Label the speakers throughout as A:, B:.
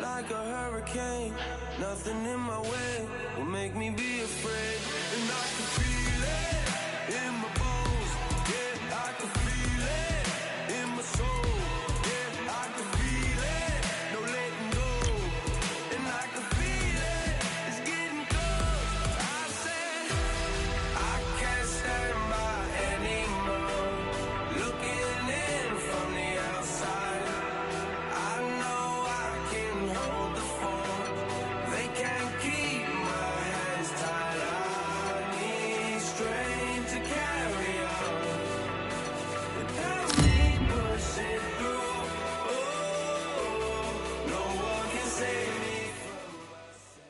A: like a hurricane. Nothing in my way will make me be afraid. And I can feel it in my bones. Yeah, I can feel it in my soul. Yeah, I can feel it, no letting go. And I can feel it, it's getting close. I said, I can't stand by anymore. Looking in from the outside, I know I can hold the phone. They can't keep my hands tied. I need strength to carry on. Without me pushing through, oh, no one can save me from myself.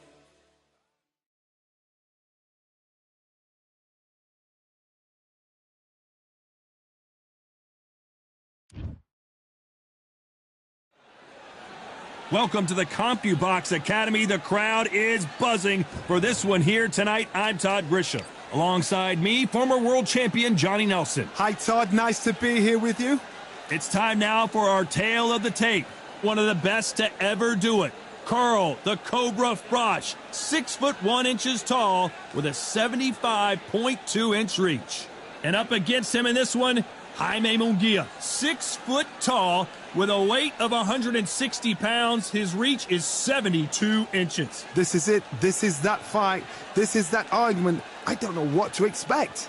B: Welcome to the CompuBox Academy. The crowd is buzzing for this one here tonight. I'm Todd Grisham. Alongside me, former world champion Johnny Nelson.
C: Hi, Todd. Nice to be here with you.
B: It's time now for our tale of the tape. One of the best to ever do it. Carl, the Cobra Frosch, 6'1" tall with a 75.2-inch reach. And up against him in this one, Jaime Munguia, 6 foot tall with a weight of 160 pounds. His reach is 72 inches.
C: This is it. This is that fight. This is that argument. I don't know what to expect.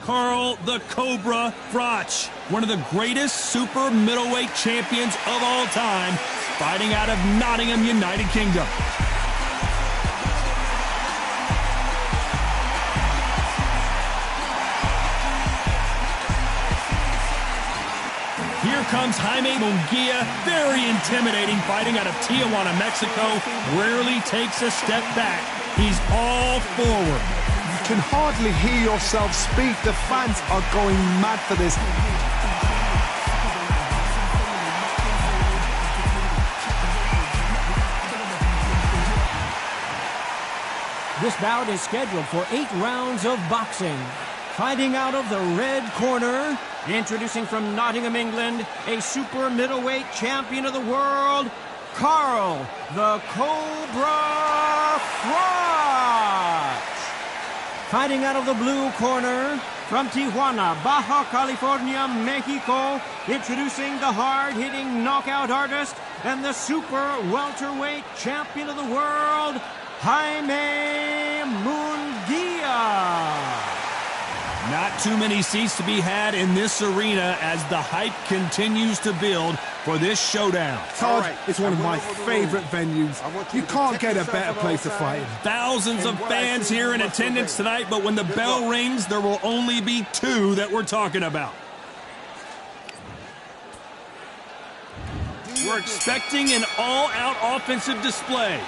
B: Carl the Cobra Frosch, one of the greatest super middleweight champions of all time, fighting out of Nottingham, United Kingdom. Here comes Jaime Munguia, very intimidating, fighting out of Tijuana, Mexico, rarely takes a step back. He's all forward.
C: You can hardly hear yourself speak. The fans are going mad for this.
D: This bout is scheduled for 8 rounds of boxing. Fighting out of the red corner, introducing from Nottingham, England, a super middleweight champion of the world, Carl the Cobra Frosch. Fighting out of the blue corner, from Tijuana, Baja California, Mexico, introducing the hard-hitting knockout artist and the super welterweight champion of the world, Jaime Munguia.
B: Not too many seats to be had in this arena as the hype continues to build for this showdown.
C: Todd, it's one of my favorite venues. You can't get a better place to fight.
B: Thousands of fans here in attendance tonight, but when the bell rings, there will only be 2 that we're talking about. We're expecting an all-out offensive display.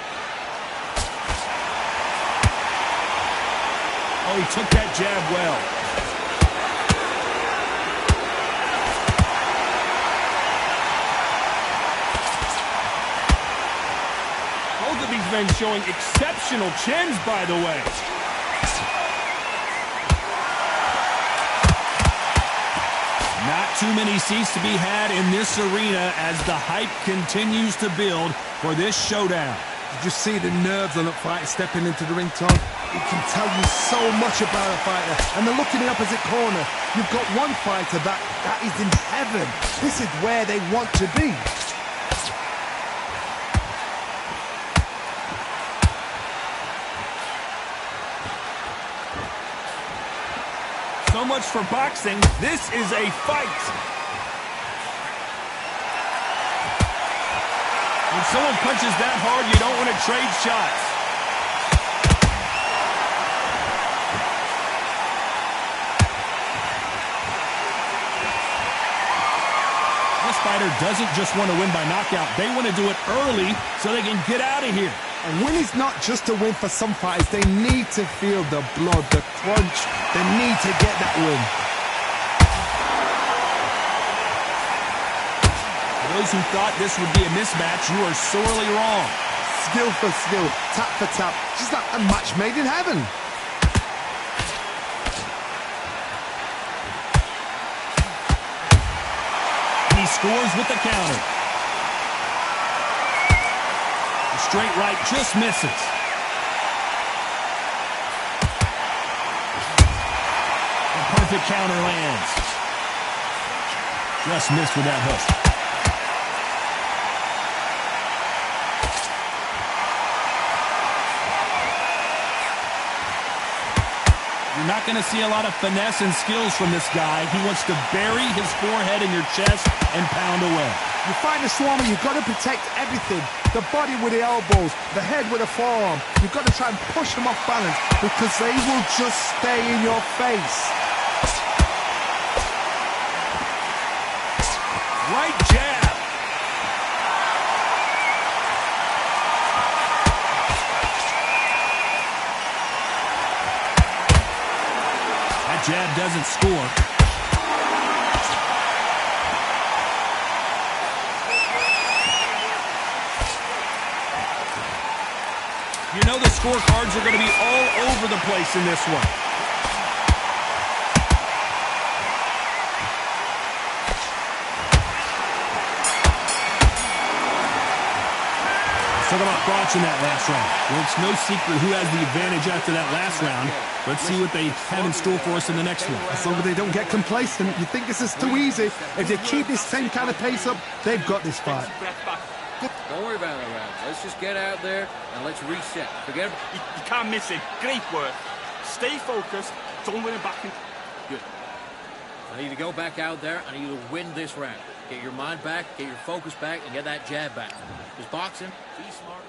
B: Oh, he took that jab well. Both of these men showing exceptional chins, by the way. Not too many seats to be had in this arena as the hype continues to build for this showdown.
C: Did you see the nerves on that fighter stepping into the ring, Todd? It can tell you so much about a fighter. And the look in the opposite corner. You've got one fighter that is in heaven. This is where they want to be.
B: So much for boxing. This is a fight. When someone punches that hard, you don't want to trade shots. This fighter doesn't just want to win by knockout. They want to do it early so they can get out of here.
C: A win is not just a win for some fighters. They need to feel the blood, the crunch. They need to get that win.
B: For those who thought this would be a mismatch, you are sorely wrong.
C: Skill for skill, tap for tap. Just like a match made in heaven.
B: He scores with the counter. straight right, just misses. A perfect counter lands. Just missed with that hook. You're not going to see a lot of finesse and skills from this guy. He wants to bury his forehead in your chest and pound away.
C: You fight the Swarmer, you've got to protect everything. The body with the elbows, the head with the forearm. You've got to try and push them off balance because they will just stay in your face.
B: Right jab. That jab doesn't score. You know the scorecards are going to be all over the place in this one. Talk about thoughts in that last round. Well, it's no secret who has the advantage after that last round. Let's see what they have in store for us in the next one.
C: As long as they don't get complacent, you think this is too easy. If they keep this same kind of pace up, they've got this fight.
E: Don't worry about it, Rams. Let's just get out there and let's reset. Forget it.
F: You can't miss it. Great work. Stay focused. Don't win it back.
E: Good. I need to go back out there. I need you to win this round. Get your mind back, get your focus back, and get that jab back. Just boxing. Be smart.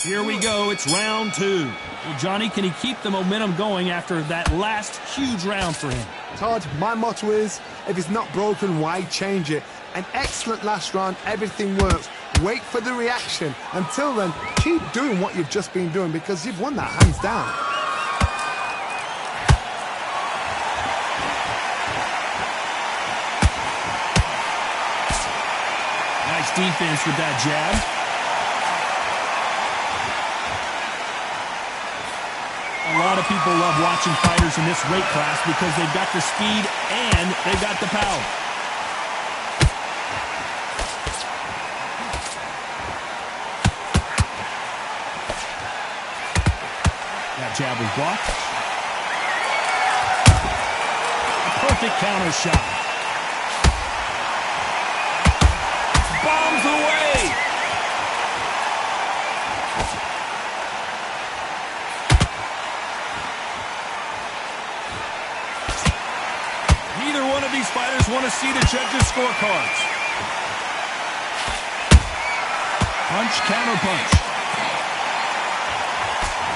B: Here we go. It's round two. Well, Johnny, can he keep the momentum going after that last huge round for him?
C: Todd, my motto is, if it's not broken, why change it? An excellent last round, everything works. Wait for the reaction. Until then, keep doing what you've just been doing because you've won that hands down.
B: Nice defense with that jab. A lot of people love watching fighters in this weight class because they've got the speed and they've got the power. That jab was blocked. A perfect counter shot. Bombs away. Neither one of these fighters want to see the judges' scorecards. Punch, counter punch.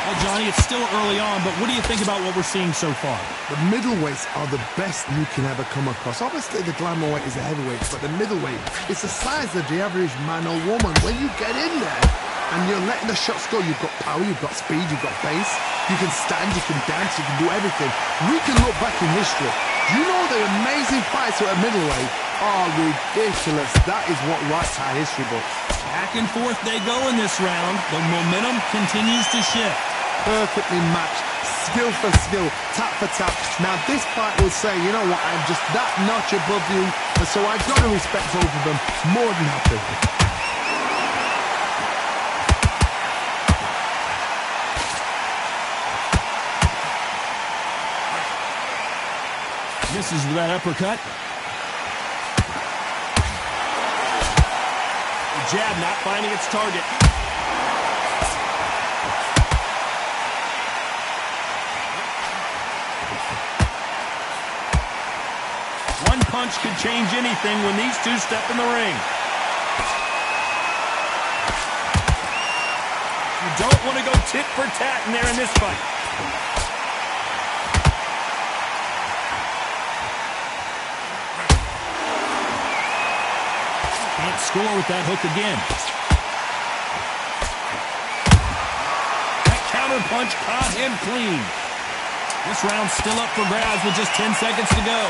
B: Well, Johnny, it's still early on, but what do you think about what we're seeing so far?
C: The middleweights are the best you can ever come across. Obviously, the glamour weight is the heavyweight, but the middleweight, it's the size of the average man or woman. When you get in there and you're letting the shots go, you've got power, you've got speed, you've got pace, you can stand, you can dance, you can do everything. We can look back in history. You know the amazing fights at a middleweight are ridiculous. That is what writes our history books.
B: Back and forth they go in this round. The momentum continues to shift.
C: Perfectly matched, skill for skill, tap for tap. Now this fight will say, you know what, I'm just that notch above you, and so I've got to respect both of them. More than happy.
B: Misses with that uppercut. The jab not finding its target. One punch could change anything when these two step in the ring. You don't want to go tit for tat in there in this fight. Can't score with that hook again. That counter punch caught him clean. This round's still up for grabs with just 10 seconds to go.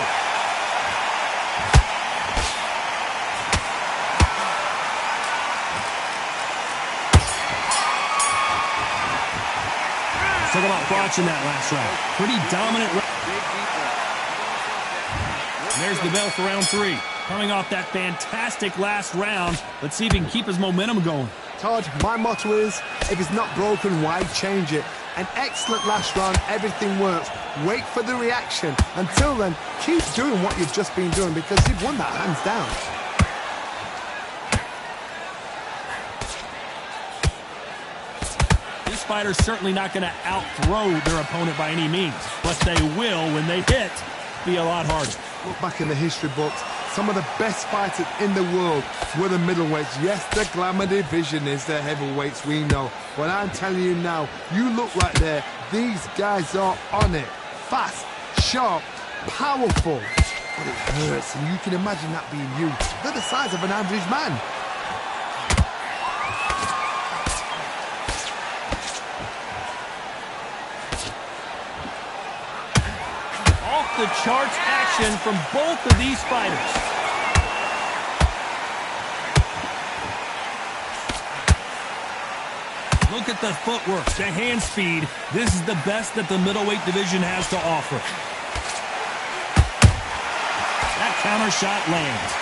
B: Talk about thoughts in that last round. Pretty dominant. There's the bell for round three. Coming off that fantastic last round, let's see if he can keep his momentum going.
C: Todd, my motto is, if it's not broken, why change it? An excellent last round, everything works. Wait for the reaction. Until then, keep doing what you've just been doing because you've won that hands down.
B: This fighter's certainly not going to out-throw their opponent by any means, but they will, when they hit, be a lot harder.
C: Look back in the history books. Some of the best fighters in the world were the middleweights. Yes, the glamour division is the heavyweights, we know. But I'm telling you now, you look right there, these guys are on it. Fast, sharp, powerful. But it hurts, and you can imagine that being you. They're the size of an average man.
B: The charts action from both of these fighters. Look at the footwork, the hand speed. This is the best that the middleweight division has to offer. That counter shot lands.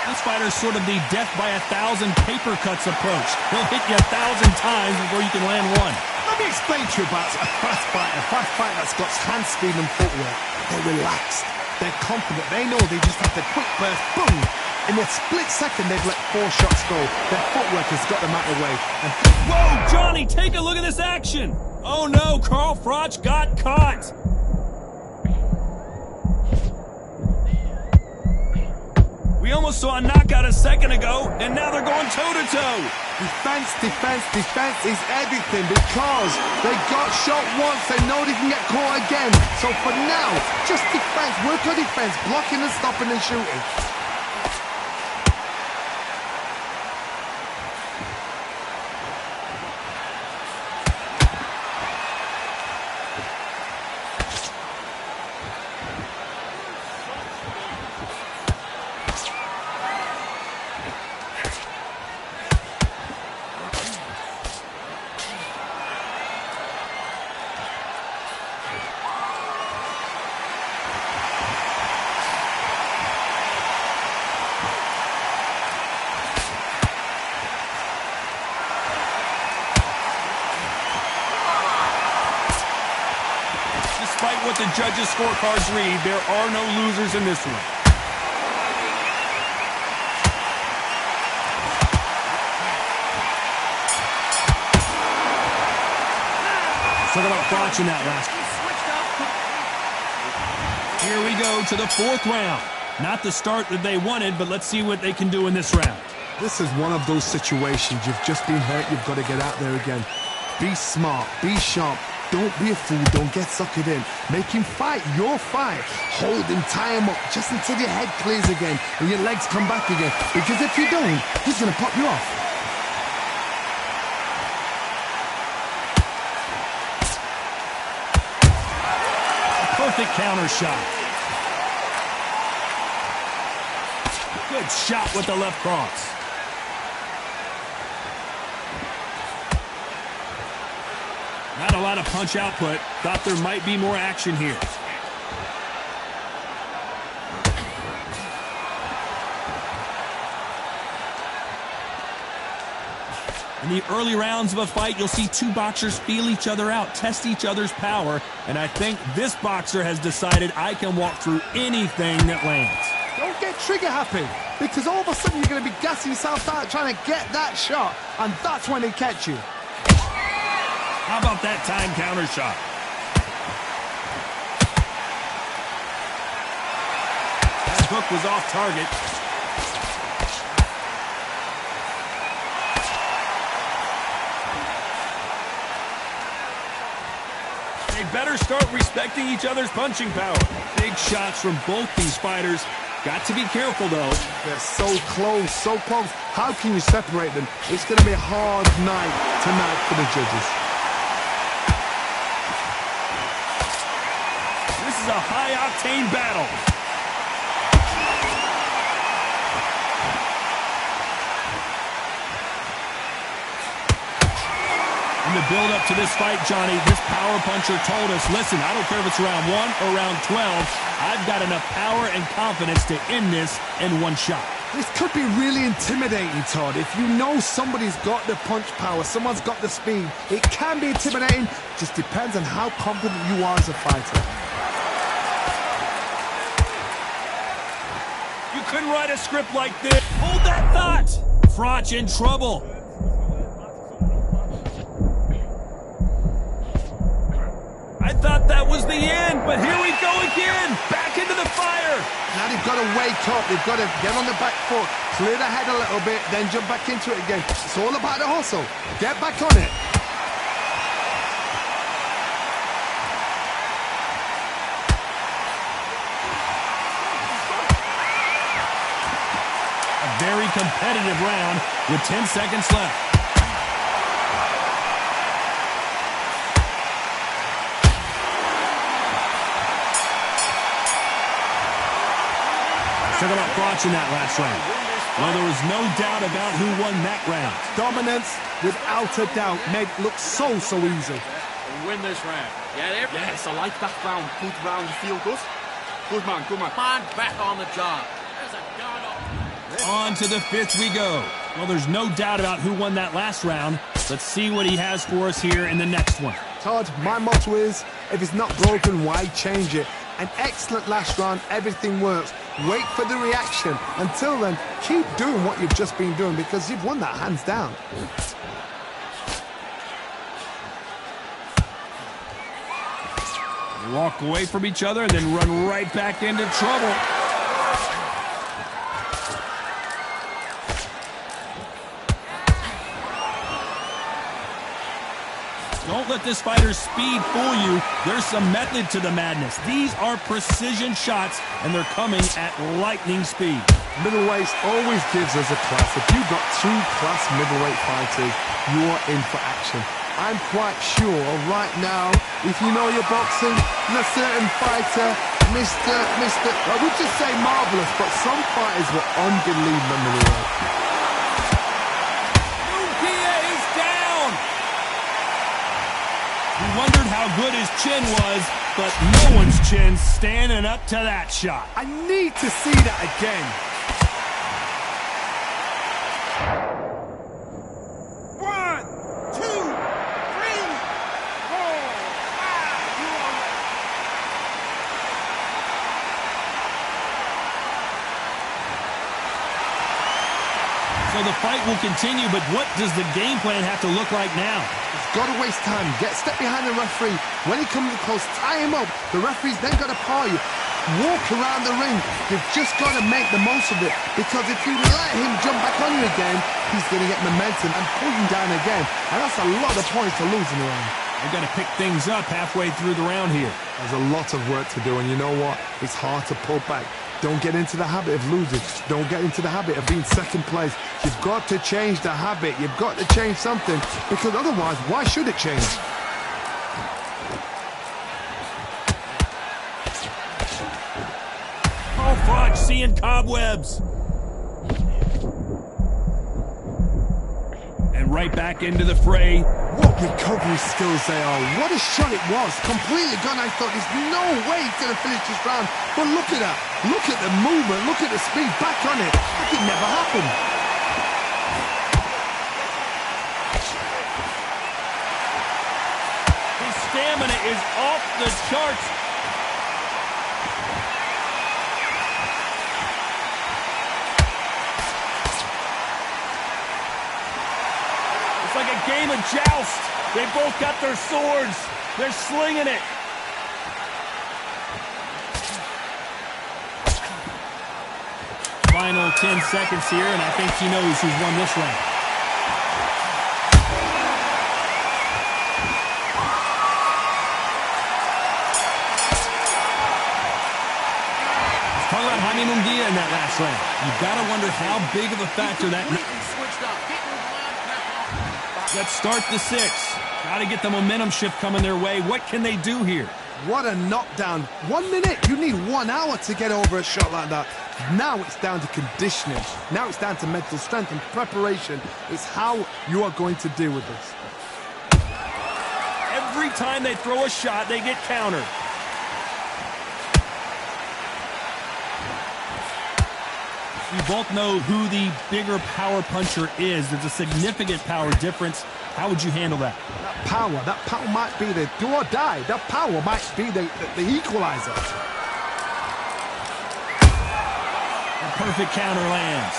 B: This fighter's sort of the death by 1,000 paper cuts approach. He'll hit you 1,000 times before you can land one.
C: Let me explain to you about a fast fighter that's got hand speed and footwork. They're relaxed, they're confident, they know they just have the quick burst, boom! In a split second, they've let 4 shots go. Their footwork has got them out of the way. And
B: whoa, Johnny, take a look at this action! Oh no, Carl Froch got caught! We almost saw a knockout a second ago, and now they're going toe-to-toe.
C: Defense, defense, defense is everything because they got shot once. They know they can get caught again. So for now, just defense, work on defense, blocking and stopping and shooting.
B: Despite what the judges' scorecards read, there are no losers in this one. Talk about botching that last. Here we go to the 4th round. Not the start that they wanted, but let's see what they can do in this round.
C: This is one of those situations. You've just been hurt. You've got to get out there again. Be smart. Be sharp. Don't be a fool. Don't get suckered in. Make him fight your fight. Hold him, tie him up, just until your head clears again and your legs come back again. Because if you don't, he's going to pop you off.
B: Perfect counter shot. Good shot with the left cross. Not a lot of punch output. Thought there might be more action here. In the early rounds of a fight, you'll see 2 boxers feel each other out, test each other's power, and I think this boxer has decided I can walk through anything that lands.
C: Don't get trigger happy, because all of a sudden you're going to be gassing yourself out trying to get that shot, and that's when they catch you.
B: How about that time counter shot? That hook was off target. They better start respecting each other's punching power. Big shots from both these fighters. Got to be careful, though.
C: They're so close, so close. How can you separate them? It's going to be a hard night tonight for the judges.
B: This is a high-octane battle. In the build-up to this fight, Johnny, this power puncher told us, listen, I don't care if it's round 1 or round 12, I've got enough power and confidence to end this in one shot.
C: This could be really intimidating, Todd. If you know somebody's got the punch power, someone's got the speed, it can be intimidating. Just depends on how confident you are as a fighter.
B: You couldn't write a script like this. Hold that thought. Froch in trouble. I thought that was the end, but here we go again. Back into the fire.
C: Now they've got to wake up. They've got to get on the back foot, clear the head a little bit, then jump back into it again. It's all about the hustle. Get back on it.
B: A very competitive round with 10 seconds left. Talk about Froch in that last round. Well, there was no doubt about who won that round.
C: Dominance, without a doubt, made it look so easy.
E: Win this round.
F: Yes, I like that round. Good round. You feel good? Good man, good man.
E: Come on, back on the job. There's a gun
B: On to the 5th we go. Well, there's no doubt about who won that last round. Let's see what he has for us here in the next one.
C: Todd, my motto is, if it's not broken, why change it? An excellent last round, everything works. Wait for the reaction. Until then, keep doing what you've just been doing because you've won that hands down.
B: They walk away from each other and then run right back into trouble. Don't let this fighter's speed fool you. There's some method to the madness. These are precision shots, and they're coming at lightning speed.
C: Middleweight always gives us a class. If you've got 2 class middleweight fighters, you are in for action. I'm quite sure right now, if you know your boxing, a certain fighter, I would just say marvelous, but some fighters were unbelievable middleweight.
B: We wondered how good his chin was, but no one's chin's standing up to that shot.
C: I need to see that again.
F: 1, 2, 3, 4, 5.
B: So the fight will continue, but what does the game plan have to look like now?
C: He's got to waste time. Step behind the referee. When he comes close, tie him up. The referee's then got to paw you. Walk around the ring. You've just got to make the most of it. Because if you let him jump back on you again, he's going to get momentum and pull you down again. And that's a lot of points to lose in the round.
B: They've got to pick things up halfway through the round here.
C: There's a lot of work to do, and you know what? It's hard to pull back. Don't get into the habit of losing. Don't get into the habit of being second place. You've got to change the habit. You've got to change something, because otherwise, why should it change?
B: Oh, Froch, seeing cobwebs. And right back into the fray.
C: What recovery skills they are. What a shot it was. Completely gone. I thought there's no way he's going to finish this round. But look at that. Look at the movement. Look at the speed. Back on it. Like it never happened.
B: His stamina is off the charts. Like a game of joust. They both got their swords. They're slinging it. Final 10 seconds here, and I think he knows who's won this round. Let's talk about Jaime Munguia in that last round. You've got to wonder how big of a factor that... Let's start the 6th. Got to get the momentum shift coming their way. What can they do here?
C: What a knockdown. 1 minute. You need 1 hour to get over a shot like that. Now it's down to conditioning. Now it's down to mental strength and preparation. It's how you are going to deal with this.
B: every time they throw a shot, they get countered. We both know who the bigger power puncher is. There's a significant power difference. How would you handle that?
C: That power might be the do or die. That power might be the equalizer.
B: A perfect counter lands.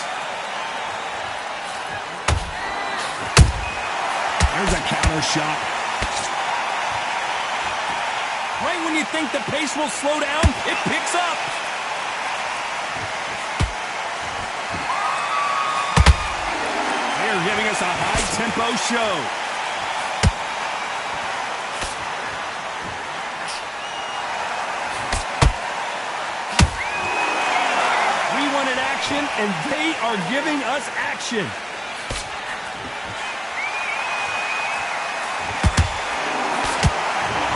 B: There's a counter shot. Right when you think the pace will slow down, it picks up. They're giving us a high-tempo show. We wanted action, and they are giving us action.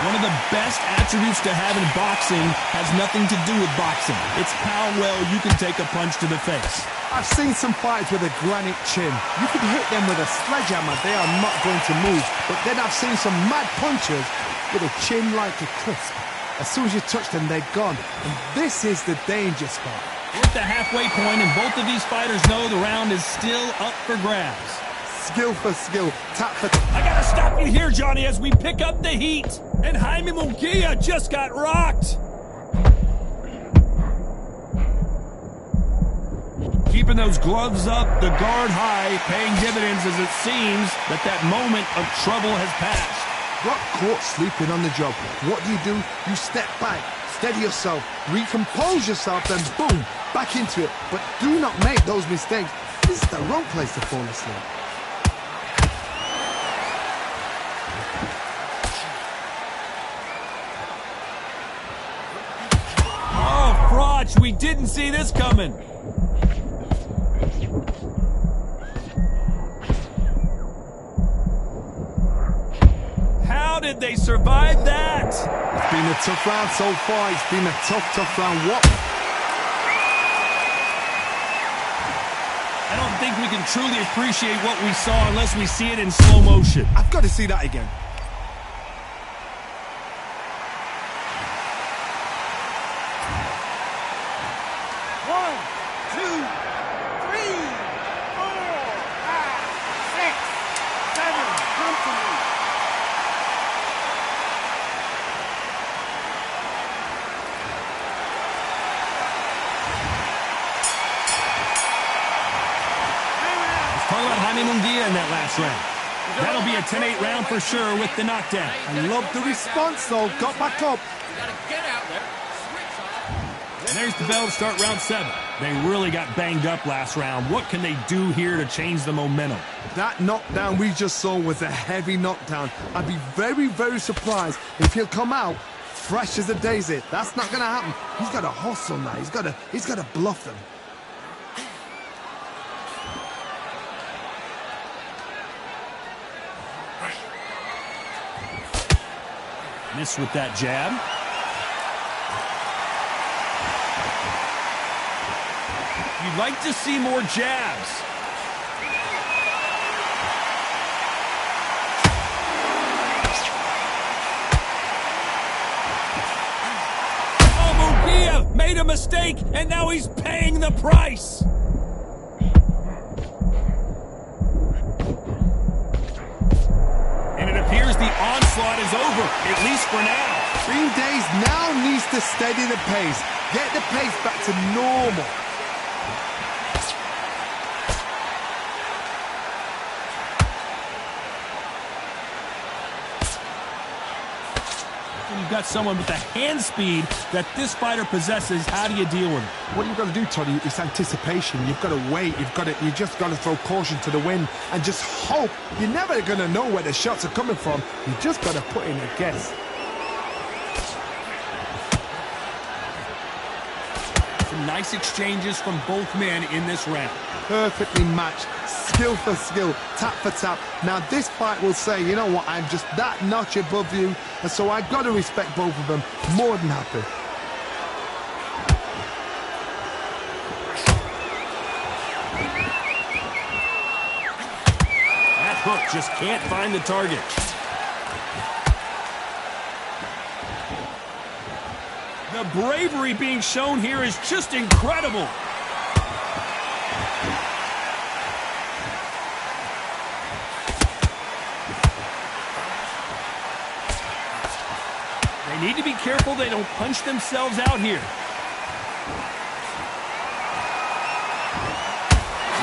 B: One of the best attributes to have in boxing has nothing to do with boxing. It's how well you can take a punch to the face.
C: I've seen some fights with a granite chin. You can hit them with a sledgehammer, they are not going to move. But then I've seen some mad punchers with a chin like a crisp. As soon as you touch them, they're gone. And this is the danger spot.
B: We're at the halfway point, and both of these fighters know the round is still up for grabs.
C: Skill for skill, tap for tap.
B: I gotta stop you here, Johnny, as we pick up the heat. And Jaime Munguia just got rocked. Keeping those gloves up, the guard high, paying dividends as it seems that moment of trouble has passed.
C: Got caught sleeping on the job. What do? You step back, steady yourself, recompose yourself, then boom, back into it. But do not make those mistakes. This is the wrong place to fall asleep.
B: Oh, Froch, we didn't see this coming. How did they survive that?
C: It's been a tough round so far. It's been a tough round. What?
B: I don't think we can truly appreciate what we saw unless we see it in slow motion.
C: I've got to see that again.
B: Talk about Jaime Munguia in that last round. That'll be a 10-8 round for sure with the knockdown.
C: I love the response, though. Got back up.
B: And there's the bell to start round 7. They really got banged up last round. What can they do here to change the momentum?
C: That knockdown we just saw was a heavy knockdown. I'd be very, very surprised if he'll come out fresh as a daisy. That's not going to happen. He's got to hustle now. He's got to bluff them.
B: Miss with that jab. You'd like to see more jabs. Oh, Munguia made a mistake, and now he's paying the price. And it appears the onslaught is over, at least for now.
C: Green Days now needs to steady the pace. Get the pace back to normal.
B: When you've got someone with the hand speed that this fighter possesses, how do you deal with it?
C: What you've got to do, Toddy, is anticipation. You've got to wait. You just got to throw caution to the wind and just hope. You're never going to know where the shots are coming from. You just got to put in a guess.
B: Some nice exchanges from both men in this round.
C: Perfectly matched, skill for skill, tap for tap. Now this fight will say, you know what, I'm just that notch above you, and so I've got to respect both of them. More than happy.
B: That hook just can't find the target. The bravery being shown here is just incredible. They need to be careful they don't punch themselves out here.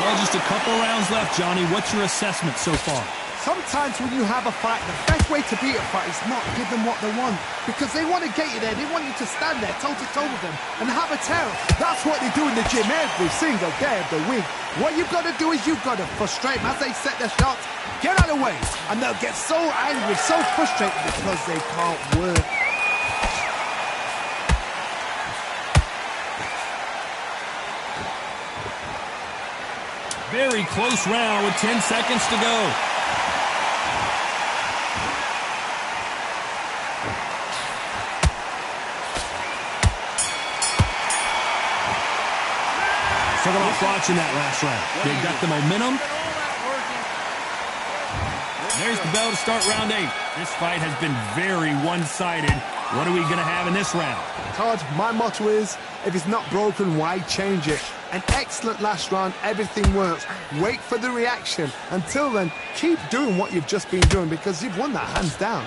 B: Well, just a couple rounds left, Johnny. What's your assessment so far?
C: Sometimes when you have a fight, the best way to beat a fight is not give them what they want. Because they want to get you there. They want you to stand there toe-to-toe with them and have a terror. That's what they do in the gym every single day of the week. What you've got to do is you've got to frustrate them as they set their shots. Get out of the way. And they'll get so angry, so frustrated because they can't work.
B: Very close round with 10 seconds to go. So they're not watching that last round. They got the momentum. There's the bell to start round 8. This fight has been very one-sided. What are we going to have in this round?
C: Todd, my motto is, if it's not broken, why change it? An excellent last round, everything works. Wait for the reaction. Until then, keep doing what you've just been doing because you've won that hands down.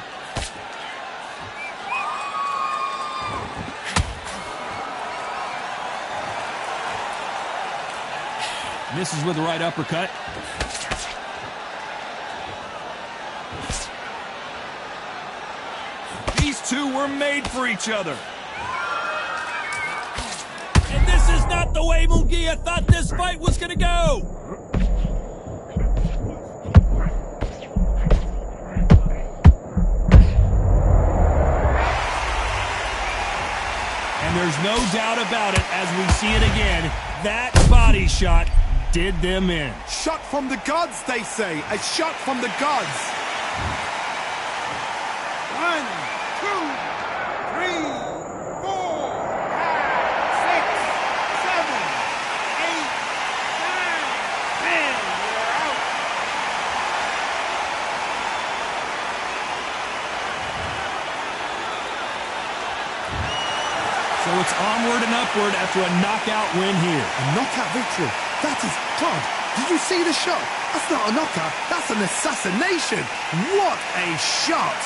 B: Misses with the right uppercut. These two were made for each other. And this is not the way Munguia thought this fight was going to go. And there's no doubt about it as we see it again. That body shot did them in.
C: Shot from the gods, they say. A shot from the gods. 1, 2, 3, 4, 5, 6, 7, 8, 9, 10. You're out.
B: So it's onward and upward after a knockout win here.
C: A knockout victory. That is, Todd, did you see the shot? That's not a knockout. That's an assassination. What a shot.